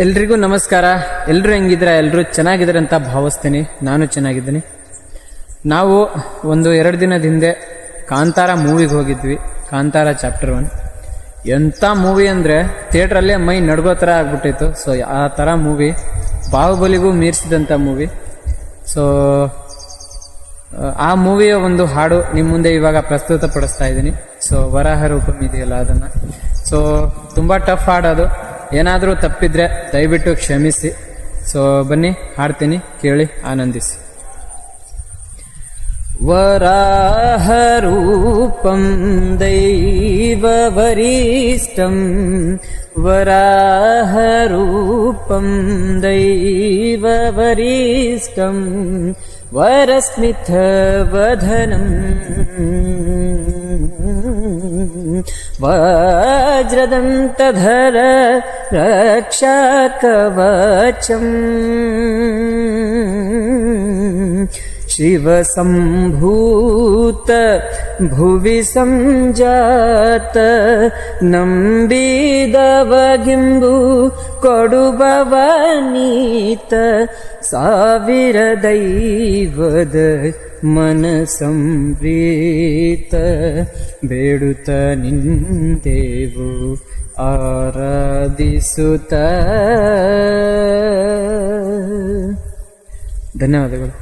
ಎಲ್ರಿಗೂ ನಮಸ್ಕಾರ. ಎಲ್ಲರೂ ಹೆಂಗಿದ್ರೆ ಎಲ್ಲರೂ ಚೆನ್ನಾಗಿದ್ದಾರೆ ಅಂತ ಭಾವಿಸ್ತೀನಿ. ನಾನು ಚೆನ್ನಾಗಿದ್ದೀನಿ. ನಾವು 1-2 ದಿನದ ಹಿಂದೆ ಕಾಂತಾರ ಮೂವಿಗೆ ಹೋಗಿದ್ವಿ. ಕಾಂತಾರ ಚಾಪ್ಟರ್ 1 ಎಂಥ ಮೂವಿ ಅಂದರೆ ಥಿಯೇಟ್ರಲ್ಲೇ ಮೈ ನಡ್ಗೋ ಥರ ಆಗ್ಬಿಟ್ಟಿತ್ತು. ಸೊ ಆ ಥರ ಮೂವಿ, ಬಾಹುಬಲಿಗೂ ಮೀರಿಸಿದಂಥ ಮೂವಿ. ಸೊ ಆ ಮೂವಿಯ ಒಂದು ಹಾಡು ನಿಮ್ಮ ಮುಂದೆ ಇವಾಗ ಪ್ರಸ್ತುತಪಡಿಸ್ತಾ ಇದ್ದೀನಿ. ಸೊ ವರಾಹ ರೂಪಂ ಇದೆಯಲ್ಲ ಅದನ್ನು. ಸೊ ತುಂಬ ಟಫ್ ಹಾಡೋದು, ಏನಾದರೂ ತಪ್ಪಿದ್ರೆ ದಯವಿಟ್ಟು ಕ್ಷಮಿಸಿ. ಸೊ ಬನ್ನಿ ಹಾಡ್ತೀನಿ, ಕೇಳಿ ಆನಂದಿಸಿ. ವರಾಹ ರೂಪಂ ದೈವ ವರಿಷ್ಠಂ, ವರಾಹ ರೂಪಂ ದೈವ ವರಿಷ್ಠಂ, ವರಸ್ಮಿತ ವದನಂ ವಜ್ರದಂತಧರ ರಕ್ಷಾಕವಚಂ, ಶಿವಸಂಭೂತ ಭುವಿ ಸಂಜಾತ, ನಂಬಿದವಗಿಂಬು ಕೊಡುಬವನೀತ, ಸಾವಿರ ದೈವದ ಮನ ಸಂಪ್ರೀತ, ಬೇಡುತ್ತ ನಿಂತೆವು ಆರಾಧಿಸುತ್ತ. ಧನ್ಯವಾದಗಳು.